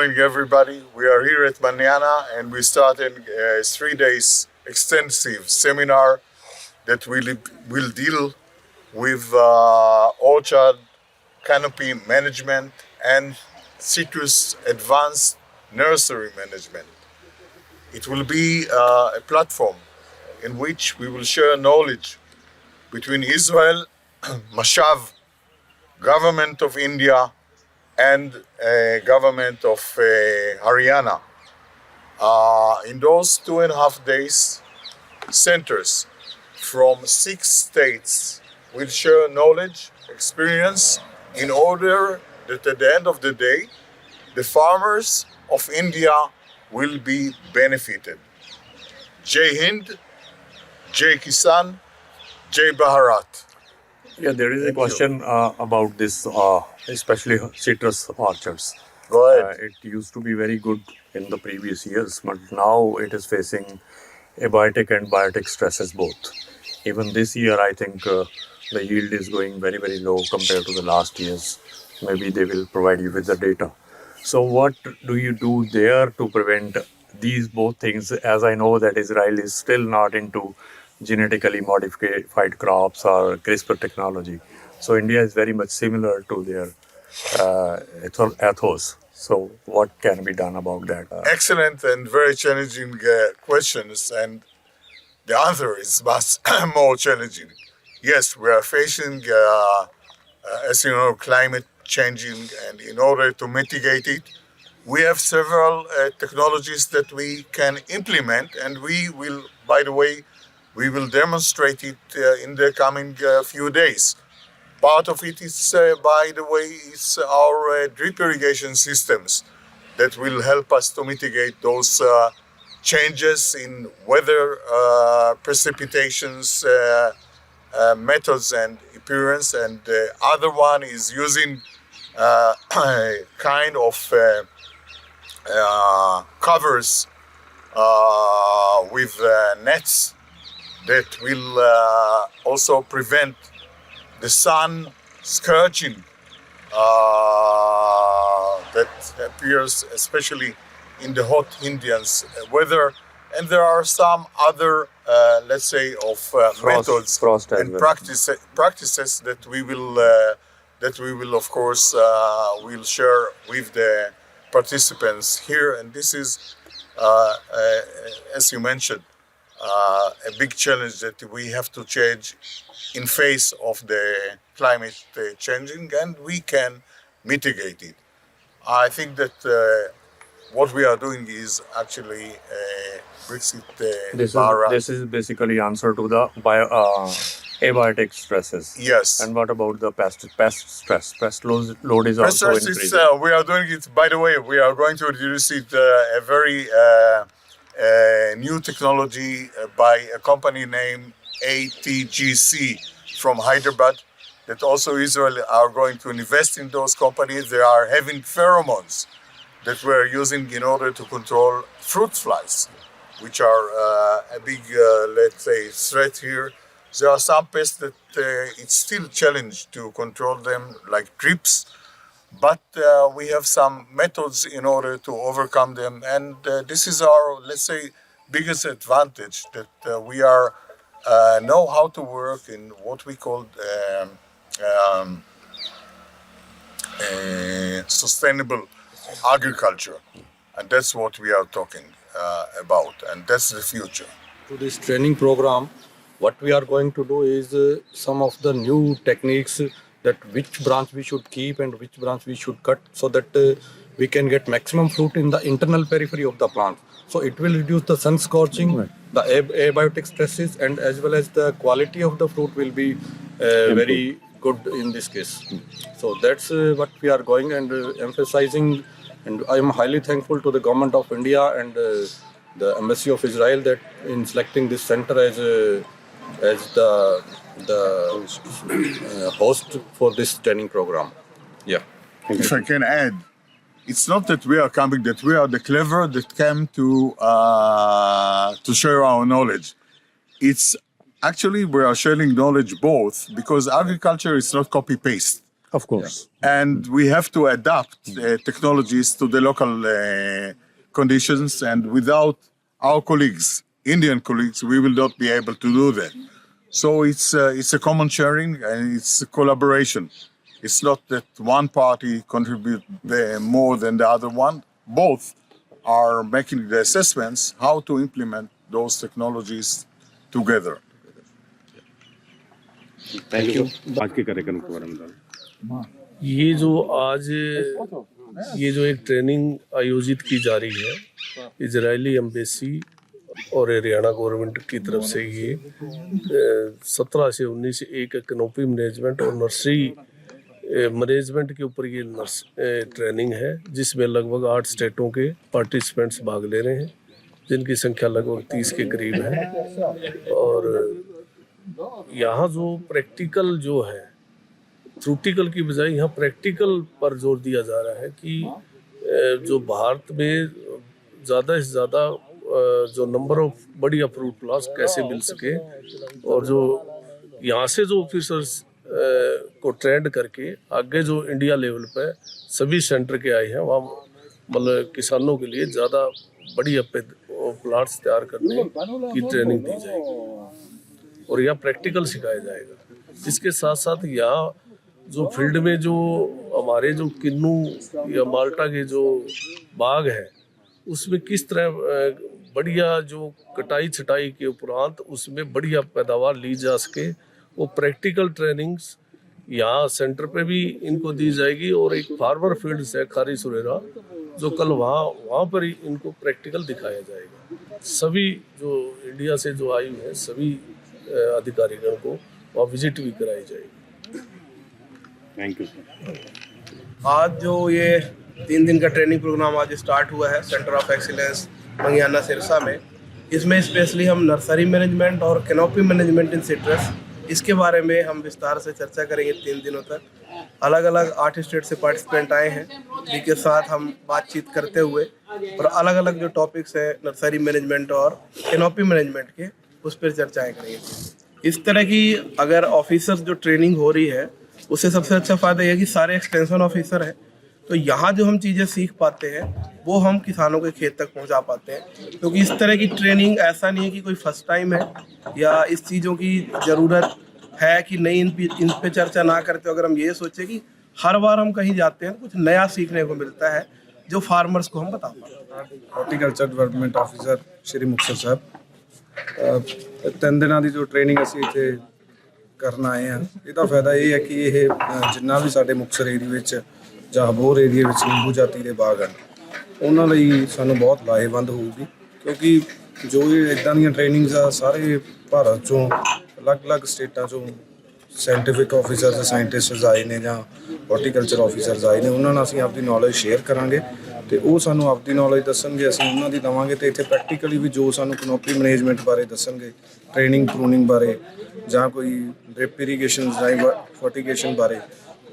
morning, everybody. We are here at Manana and we started a 3 days extensive seminar that will deal with orchard canopy management and citrus advanced nursery management. It will be a platform in which we will share knowledge between Israel, Mashav, government of India, and government of Haryana. In those 2.5 days, centers from 6 states will share knowledge, experience, in order that at the end of the day, the farmers of India will be benefited. Jai Hind, Jai Kisan, Jai Bharat. Yeah, there is a question about this, especially citrus orchards. Go ahead. It used to be very good in the previous years, but now it is facing abiotic and biotic stresses both. Even this year, I think the yield is going very, very low compared to the last years. Maybe they will provide you with the data. So what do you do there to prevent these both things? As I know that Israel is still not into genetically modified crops or CRISPR technology. So India is very much similar to their ethos. So what can be done about that? Excellent and very challenging questions, and the answer is much more challenging. Yes, we are facing, as you know, climate changing, and in order to mitigate it, we have several technologies that we can implement, and we will, by the way, we will demonstrate it in the coming few days. Part of it is, by the way, is our drip irrigation systems that will help us to mitigate those changes in weather, precipitations, methods and appearance. And the other one is using kind of covers with nets that will also prevent the sun scorching that appears especially in the hot Indian weather. And there are some other, let's say, of methods and practices that we will, of course, will share with the participants here. And this is, as you mentioned, a big challenge that we have to change in face of the climate changing, and we can mitigate it. I think that what we are doing is actually Brexit. This is basically answer to the abiotic stresses. Yes. And what about the pest stress? Pest load is also increasing. We are doing it. By the way, we are going to introduce it a very new technology by a company named ATGC from Hyderabad, that also Israel are going to invest in those companies. They are having pheromones that we're using in order to control fruit flies, which are a big, let's say, threat here. There are some pests that it's still a challenge to control them, like thrips, but we have some methods in order to overcome them. And this is our, let's say, biggest advantage, that we are know how to work in what we call sustainable agriculture, and that's what we are talking about, and that's the future. To this training program, what we are going to do is some of the new techniques, that which branch we should keep and which branch we should cut, so that we can get maximum fruit in the internal periphery of the plant. So it will reduce the sun scorching, right, the abiotic stresses, and as well as the quality of the fruit will be very good in this case. So that's what we are going and emphasizing. And I am highly thankful to the government of India and the Embassy of Israel that in selecting this center as the host for this training program. Yeah. If I can add, it's not that we are coming, that we are the clever that came to share our knowledge. It's actually we are sharing knowledge both, because agriculture is not copy-paste. Of course. And we have to adapt technologies to the local conditions. And without our colleagues, Indian colleagues, we will not be able to do that. So it's a common sharing and it's a collaboration. It's not that one party contribute more than the other one. Both are making the assessments how to implement those technologies together. Thank you. आज के कार्यक्रम के बारे में बताओ। ये जो एक ट्रेनिंग आयोजित की जा रही है इजरायली एम्बेसी और हरियाणा गवर्नमेंट की तरफ से, ये 17 से 19 एक कैनोपी मैनेजमेंट और नर्सरी मैनेजमेंट के ऊपर ये ट्रेनिंग है, जिसमें लगभग 8 स्टेटों के पार्टिसिपेंट्स भाग ले रहे हैं, जिनकी संख्या लगभग 30 के करीब है। और यहाँ जो प्रैक्टिकल जो है, थ्योरेटिकल की बजाय यहाँ प्रैक्टिकल पर जोर दिया जा रहा है कि जो भारत में ज़्यादा से ज़्यादा जो नंबर ऑफ बड़ी अप्रूव्ड प्लांट्स कैसे मिल सके, और जो यहाँ से जो ऑफिसर्स को ट्रेंड करके आगे जो इंडिया लेवल पे सभी सेंटर के आए हैं, वहाँ मतलब किसानों के लिए ज़्यादा बड़ी प्लांट्स तैयार करने की ट्रेनिंग दी जाएगी और यहाँ प्रैक्टिकल सिखाया जाएगा। इसके साथ साथ यहाँ जो फील्ड में जो हमारे जो किन्नू या माल्टा के जो बाग है, उसमें किस तरह बढ़िया जो कटाई छटाई के उपरांत उसमें बढ़िया पैदावार ली जा सके, वो प्रैक्टिकल ट्रेनिंग्स यहाँ सेंटर पे भी इनको दी जाएगी। और एक फार्मर फील्ड है खारी सुरेरा, जो कल वहाँ पर ही इनको प्रैक्टिकल दिखाया जाएगा। सभी जो इंडिया से जो आई हैं सभी अधिकारीगण को वहाँ विजिट भी कराई जाएगी। Thank you sir. आज जो ये 3 दिन का ट्रेनिंग प्रोग्राम आज स्टार्ट हुआ है सेंटर ऑफ एक्सीलेंस मंगियाना सिरसा में, इसमें स्पेशली हम नर्सरी मैनेजमेंट और कैनोपी मैनेजमेंट इन सिट्रस, इसके बारे में हम विस्तार से चर्चा करेंगे। 3 दिनों तक अलग अलग 8 स्टेट से पार्टिसिपेंट आए हैं, जिनके साथ हम बातचीत करते हुए और अलग अलग जो टॉपिक्स हैं नर्सरी मैनेजमेंट और कैनोपी मैनेजमेंट के, उस पर चर्चाएँ करेंगे। इस तरह की अगर ऑफिसर्स जो ट्रेनिंग हो रही है, उससे सबसे अच्छा फ़ायदा यह है कि सारे एक्सटेंशन ऑफिसर हैं, तो यहाँ जो हम चीज़ें सीख पाते हैं वो हम किसानों के खेत तक पहुँचा पाते हैं। क्योंकि इस तरह की ट्रेनिंग ऐसा नहीं है कि कोई फर्स्ट टाइम है या इस चीज़ों की ज़रूरत है कि नहीं, इन पे चर्चा ना करते। अगर हम ये सोचें कि हर बार हम कहीं जाते हैं कुछ नया सीखने को मिलता है जो फार्मर्स को हम बता पाते हैं। Horticulture development officer Shri Muktsar साहब, 3 ਦਿਨਾਂ ਦੀ ਜੋ ਟ੍ਰੇਨਿੰਗ ਅਸੀਂ ਇੱਥੇ ਕਰਨ ਆਏ ਹਾਂ, ਇਹਦਾ ਫਾਇਦਾ ਇਹ ਹੈ ਕਿ ਇਹ ਜਿੰਨਾ ਵੀ ਸਾਡੇ ਮੁਕਤਸਰ ਏਰੀਏ ਵਿੱਚ ਜਾਂ ਹੋਰ ਏਰੀਏ ਵਿੱਚ ਨਿੰਬੂ ਜਾਤੀ ਦੇ ਬਾਗ ਹਨ, ਉਹਨਾਂ ਲਈ ਸਾਨੂੰ ਬਹੁਤ ਲਾਹੇਵੰਦ ਹੋਊਗੀ। ਕਿਉਂਕਿ ਜੋ ਇਹ ਇੱਦਾਂ ਦੀਆਂ ਟ੍ਰੇਨਿੰਗਸ ਆ ਸਾਰੇ ਭਾਰਤ 'ਚੋਂ ਅਲੱਗ-ਅਲੱਗ ਸਟੇਟਾਂ 'ਚੋਂ ਸਾਇੰਟੀਫਿਕ ਆਫਿਸਰਸ ਸਾਇੰਟਿਸਟਸ ਆਏ ਨੇ ਜਾਂ ਹੌਰਟੀਕਲਚਰ ਆਫਿਸਰਸ ਆਏ ਨੇ, ਉਹਨਾਂ ਨਾਲ ਅਸੀਂ ਆਪਦੀ ਨੌਲੇਜ ਸ਼ੇਅਰ ਕਰਾਂਗੇ ਤੇ ਉਹ ਸਾਨੂੰ ਆਪਦੀ ਨੌਲੇਜ ਦੱਸਣਗੇ, ਅਸੀਂ ਉਹਨਾਂ ਦੀ ਦੇਵਾਂਗੇ। ਤੇ ਇੱਥੇ ਪ੍ਰੈਕਟੀਕਲੀ ਵੀ ਜੋ ਸਾਨੂੰ ਕਨੋਪੀ ਮੈਨੇਜਮੈਂਟ ਬਾਰੇ ਦੱਸਣਗੇ, ਟ੍ਰੇਨਿੰਗ ਪ੍ਰੂਨਿੰਗ ਬਾਰੇ ਜਾਂ ਕੋਈ ਡ੍ਰਿਪ ਇਰੀਗੇਸ਼ਨ ਜਾਂ ਫਰਟੀਗੇਸ਼ਨ ਬਾਰੇ,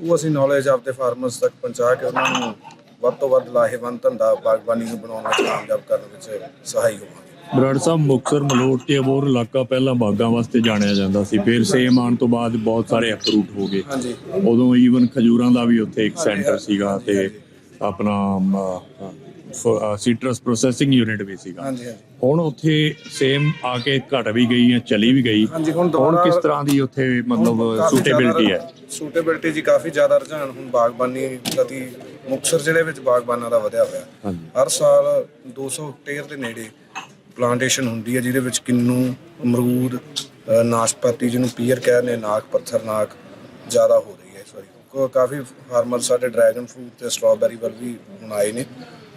ਉਹ ਅਸੀਂ ਨੌਲੇਜ ਆਪਦੇ ਫਾਰਮਰਸ ਤੱਕ ਪਹੁੰਚਾ ਕੇ ਉਹਨਾਂ ਨੂੰ ਵੱਧ ਤੋਂ ਵੱਧ ਲਾਹੇਵੰਦ ਧੰਦਾ ਬਾਗਬਾਨੀ ਨੂੰ ਬਣਾਉਣ ਵਿੱਚ ਕਾਮਯਾਬ ਕਰਨ ਵਿੱਚ ਸਹਾਈ ਹੋਵਾਂਗੇ। ਬਰਾੜ ਸਾਹਿਬ, ਮੁਕਤਸਰ ਮਲੋਟ ਤੇ ਅਬੋਹਰ ਇਲਾਕਾ ਪਹਿਲਾਂ ਬਾਗਾਂ ਵਾਸਤੇ ਜਾਣਿਆ ਜਾਂਦਾ ਸੀ, ਫਿਰ ਸੇਮ ਆਉਣ ਤੋਂ ਬਾਅਦ ਬਹੁਤ ਸਾਰੇ ਅਪਰੂਵਡ ਹੋ ਗਏ। ਹਾਂਜੀ, ਉਦੋਂ ਈਵਨ ਖਜੂਰਾਂ ਦਾ ਵੀ ਉੱਥੇ ਇੱਕ ਸੈਂਟਰ ਸੀਗਾ ਤੇ ਆਪਣਾ ਸੀਟਰਸ ਪ੍ਰੋਸੈਸਿੰਗ ਯੂਨਿਟ ਵੀ ਸੀਗਾ। ਹਾਂਜੀ ਹਾਂਜੀ ਹੁਣ ਉੱਥੇ ਸੇਮ ਆ ਕੇ ਘਟ ਵੀ ਗਈ ਹੈ, ਚਲੀ ਵੀ ਗਈ। ਹਾਂਜੀ, ਹੁਣ ਕਿਸ ਤਰ੍ਹਾਂ ਦੀ ਉੱਥੇ ਮਤਲਬ ਸੂਟੇਬਿਲਿਟੀ ਹੈ? ਸੂਟੇਬਿਲਿਟੀ ਜੀ ਕਾਫੀ ਜ਼ਿਆਦਾ ਰੁਝਾਨ ਹੁਣ ਬਾਗਬਾਨੀ ਪ੍ਰਤੀ ਮੁਕਤਸਰ ਜ਼ਿਲ੍ਹੇ ਵਿੱਚ ਬਾਗਬਾਨਾਂ ਦਾ ਵਧਿਆ ਹੋਇਆ। ਹਰ ਸਾਲ 200 ਹੈਕਟੇਅਰ ਦੇ ਨੇੜੇ ਪਲਾਂਟੇਸ਼ਨ ਹੁੰਦੀ ਹੈ, ਜਿਹਦੇ ਵਿੱਚ ਕਿੰਨੂ, ਅਮਰੂਦ, ਨਾਸ਼ਪਾਤੀ ਜਿਹਨੂੰ ਪੀਅਰ ਕਹਿੰਦੇ, ਨਾਕ ਪੱਥਰ ਨਾਕ ਜ਼ਿਆਦਾ ਹੋ ਰਹੀ ਹੈ ਇਸ ਵਾਰੀ। ਕਾਫੀ ਫਾਰਮਰ ਸਾਡੇ ਡਰੈਗਨ ਫਰੂਟ ਤੇ ਸਟ੍ਰਾਬੈਰੀ ਵੱਲ ਵੀ ਹੁਣ ਆਏ ਨੇ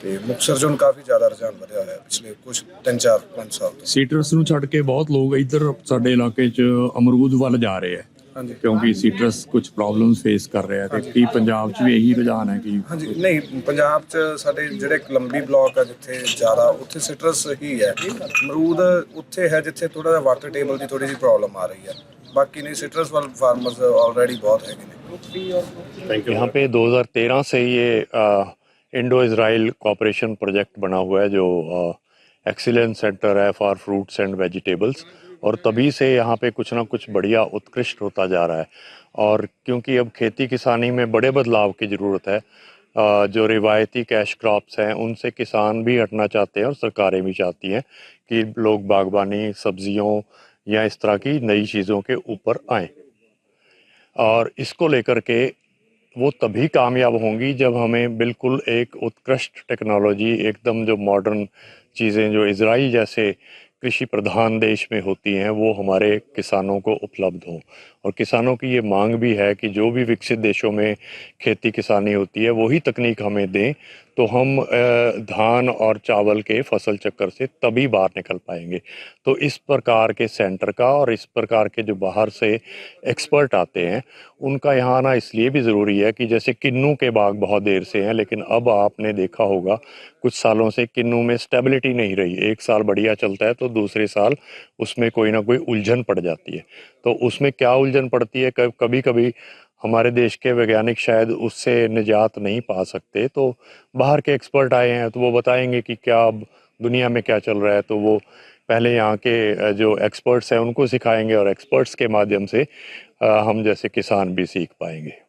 ਤੇ ਮੁਕਤਸਰ 'ਚ ਹੁਣ ਕਾਫੀ ਜ਼ਿਆਦਾ ਰੁਝਾਨ ਵਧਿਆ ਹੋਇਆ ਪਿਛਲੇ ਕੁਝ 3-4-5 ਸਾਲ ਤੋਂ। ਸੀਟਰਸ ਨੂੰ ਛੱਡ ਕੇ ਬਹੁਤ ਲੋਕ ਇੱਧਰ ਸਾਡੇ ਇਲਾਕੇ 'ਚ ਅਮਰੂਦ ਵੱਲ ਜਾ ਰਹੇ ਆ, ਹਾਂਜੀ, ਕਿਉਂਕਿ ਸੀਟਰਸ ਕੁਝ ਪ੍ਰੋਬਲਮਸ ਫੇਸ ਕਰ ਰਿਹਾ। ਤੇ ਕੀ ਪੰਜਾਬ 'ਚ ਵੀ ਇਹੀ ਰੁਝਾਨ ਹੈ ਕਿ? ਹਾਂਜੀ, ਨਹੀਂ, ਪੰਜਾਬ 'ਚ ਸਾਡੇ ਜਿਹੜੇ ਲੰਬੀ ਬਲਾਕ ਆ ਜਿੱਥੇ ਜ਼ਿਆਦਾ, ਉੱਥੇ ਸਿਟਰਸ ਹੀ ਹੈ। ਅਮਰੂਦ ਉੱਥੇ ਹੈ ਜਿੱਥੇ ਥੋੜਾ ਜਿਹਾ ਵਾਟਰ ਟੇਬਲ ਦੀ ਥੋੜੀ ਜਿਹੀ ਪ੍ਰੋਬਲਮ ਆ ਰਹੀ ਹੈ, ਬਾਕੀ नहीं सिट्रस वाले फार्मर्स ऑलरेडी बहुत है। Thank you. यहाँ पे 2013 से ये इंडो इजराइल कोऑपरेशन प्रोजेक्ट बना हुआ है, जो एक्सीलेंस सेंटर है फॉर फ्रूट्स एंड वेजिटेबल्स, और तभी से यहाँ पे कुछ ना कुछ बढ़िया उत्कृष्ट होता जा रहा है। और क्योंकि अब खेती किसानी में बड़े बदलाव की ज़रूरत है, जो रिवायती कैश क्रॉप्स हैं उनसे किसान भी हटना चाहते हैं और सरकारें भी चाहती हैं कि लोग बागबानी, सब्जियों या इस तरह की नई चीज़ों के ऊपर आएँ। और इसको लेकर के वो तभी कामयाब होंगी जब हमें बिल्कुल एक उत्कृष्ट टेक्नोलॉजी, एकदम जो मॉडर्न चीज़ें जो इजराइल जैसे कृषि प्रधान देश में होती हैं वो हमारे किसानों को उपलब्ध हों। और किसानों की ये मांग भी है कि जो भी विकसित देशों में खेती किसानी होती है वही तकनीक हमें दें, तो हम धान और चावल के फसल चक्कर से तभी बाहर निकल पाएंगे। तो इस प्रकार के सेंटर का और इस प्रकार के जो बाहर से एक्सपर्ट आते हैं उनका यहाँ आना इसलिए भी ज़रूरी है कि जैसे किन्नू के बाग बहुत देर से हैं, लेकिन अब आपने देखा होगा कुछ सालों से किन्नू में स्टेबिलिटी नहीं रही। एक साल बढ़िया चलता है तो दूसरे साल उसमें कोई ना कोई उलझन पड़ जाती है। तो उसमें क्या उलझन पड़ती है, कभी कभी हमारे देश के वैज्ञानिक शायद उससे निजात नहीं पा सकते, तो बाहर के एक्सपर्ट आए हैं तो वो बताएंगे कि क्या अब दुनिया में क्या चल रहा है। तो वो पहले यहाँ के जो एक्सपर्ट्स हैं उनको सिखाएंगे और एक्सपर्ट्स के माध्यम से हम जैसे किसान भी सीख पाएंगे।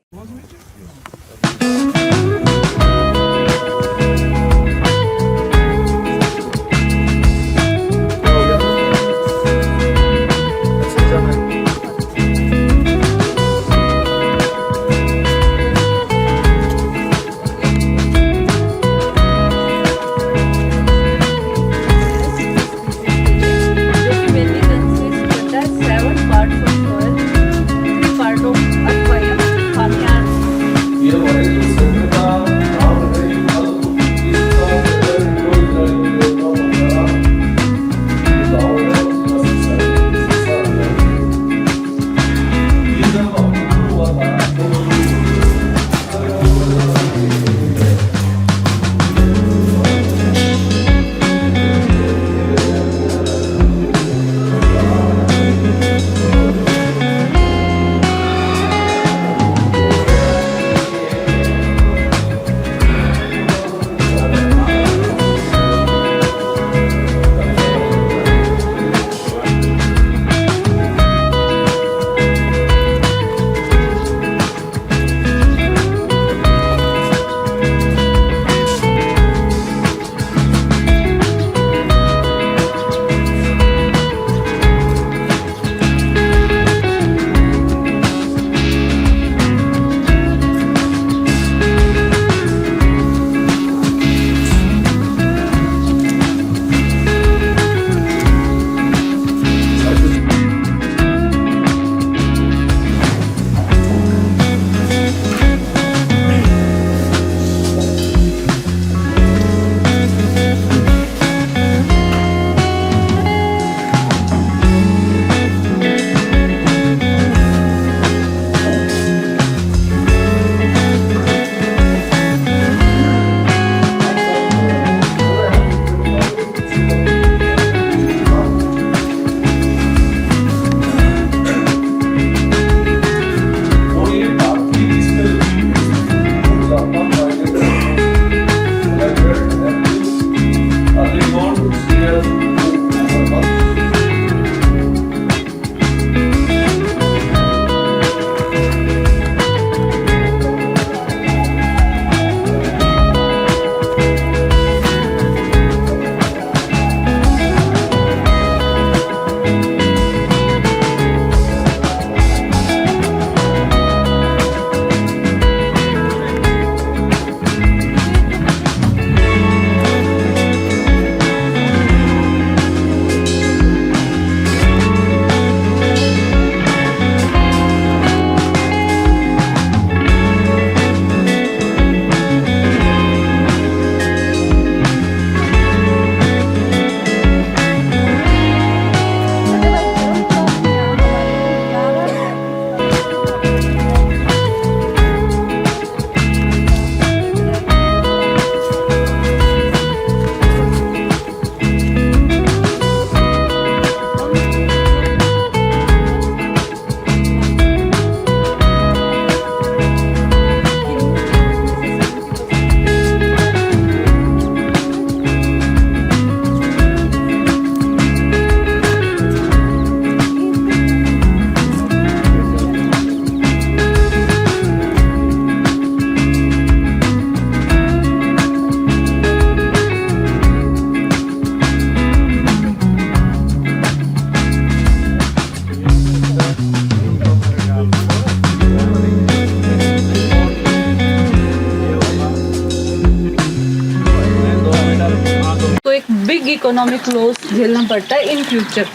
इकोनॉमिक लॉस झेलना पड़ता है इन फ्यूचर,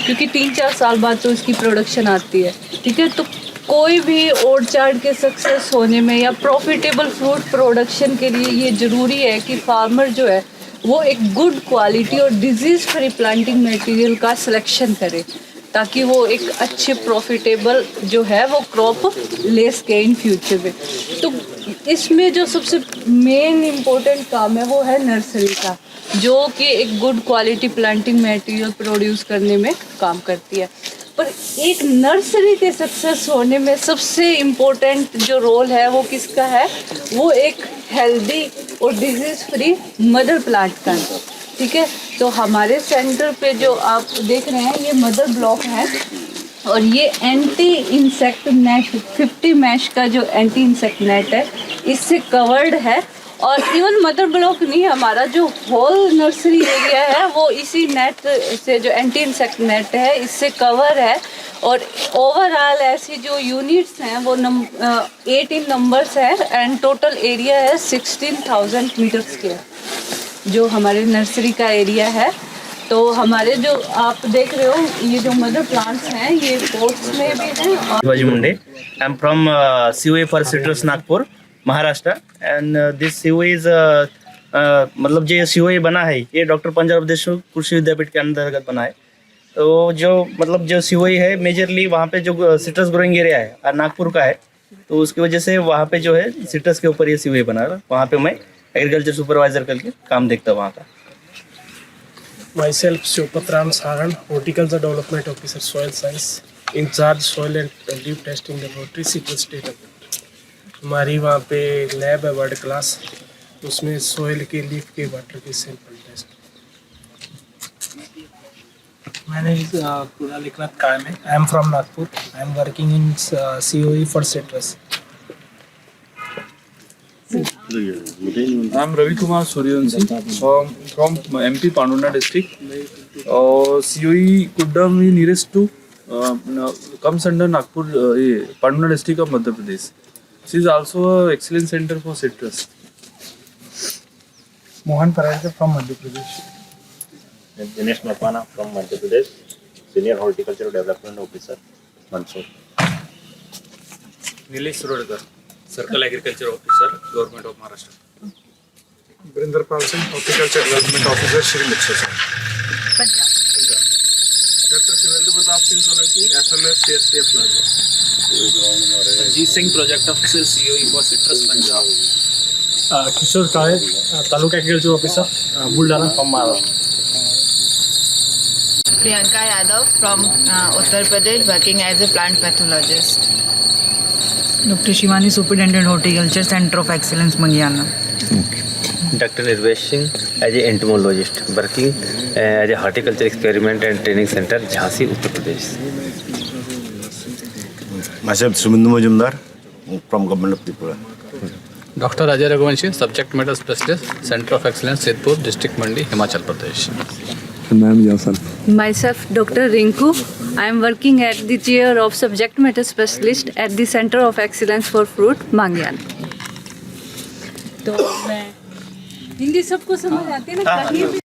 क्योंकि 3-4 साल बाद तो इसकी प्रोडक्शन आती है। ठीक है, तो कोई भी ऑर्चर्ड के सक्सेस होने में या प्रॉफिटेबल फ्रूट प्रोडक्शन के लिए ये ज़रूरी है कि फार्मर जो है वो एक गुड क्वालिटी और डिजीज़ फ्री प्लांटिंग मटेरियल का सिलेक्शन करे, ताकि वो एक अच्छे प्रॉफिटेबल जो है वो क्रॉप ले सके इन फ्यूचर में। तो इसमें जो सबसे मेन इम्पोर्टेंट काम है वो है नर्सरी का, जो कि एक good quality planting material produce करने में काम करती है। पर एक नर्सरी के सक्सेस होने में सबसे इम्पोर्टेंट जो रोल है वो किसका है, वो एक हेल्दी और डिजीज़ फ्री मदर प्लांट का है। ठीक है, तो हमारे सेंटर पे जो आप देख रहे हैं ये मदर ब्लॉक है, और ये एंटी इंसेक्ट नेट 50 मैश का जो एंटी इंसेक्ट नेट है इससे कवर्ड है। और इवन मदर ब्लॉक नहीं, हमारा जो होल नर्सरी एरिया है वो इसी नेट से, जो एंटी इंसेक्ट नेट है, इससे कवर है। और ओवरऑल ऐसी जो यूनिट्स हैं वो 18 नंबर्स हैं एंड टोटल एरिया है 16,000 मीटर स्क्वायर जो हमारे नर्सरी का एरिया है। तो हमारे जो आप देख रहे हो ये जो मदर प्लांट्स हैं ये पोट्स में भी हैं। Shivaji Munde. I'm from COA for Citrus Nagpur, Maharashtra, and this COA is मतलब जो COA बना है ये डॉक्टर पंजाब देशमुख कृषि विद्यापीठ के अंतर्गत बना है। तो जो मतलब जो COA है मेजरली वहाँ पे जो सिट्रस ग्रोइंग एरिया है और नागपुर का है, तो उसकी वजह से वहाँ पे जो है सिट्रस के ऊपर ये COA बना है। वहाँ पे मैं एग्रीकल्चर सुपरवाइजर करके काम देखता हूँ वहाँ का। Myself, Shopatram Saran, Horticulture Development Officer, Soil Science, in charge soil and leaf testing laboratory, citrus state of। हमारी वहाँ पे लैब है वर्ल्ड क्लास, उसमें सोयल के, लीफ के, वाटर के sample test. My name is Kunal Eknath Kayame. I am from Nagpur. I am working in COE for citrus. I'm Ravi Kumar Suryavanshi from MP Pandurna district. COE Kuddam is nearest to comes under Nagpur Pandurna district of Madhya Pradesh. This is also an excellent center for citrus. Mohan Parayakar from Madhya Pradesh. Dinesh Mapana from Madhya Pradesh, Senior Horticulture Development Officer, Mandsaur. Nilesh Surodkar, Circle Agriculture Officer, Government of Maharashtra. Brinder Pal Singh, Horticulture Development Officer, Shri Muksar Sahib. Punjab. Doctor Shivendra Pratap Singh Solanki, FMS CSTF plant. Ajit Singh, Project Officer, COE for Citrus, Punjab. Kishore Kale, Taluk Agriculture Officer, Buldana from Maharashtra. Priyanka Yadav from Uttar Pradesh, working as a plant pathologist. Dr. Shivani, Superintendent Horticulture, Center of Excellence, Mangyana. Dr. Nirvesh Singh, as a entomologist, working as a horticulture experiment and training center, Jhansi, Uttar Pradesh. Myself, Sumindu Majumdar, from Government of Tripura. Dr. Ajay Raghuvanshi, Subject Matter Specialist, Center of Excellence, Saidpur, District Mandi, Himachal Pradesh. Myself, Dr. Rinku. I am working at the chair of Subject Matter Specialist at the Center of Excellence for Fruit, Mangyan. तो मैं हिंदी सबको समझ आती है ना कहीं भी।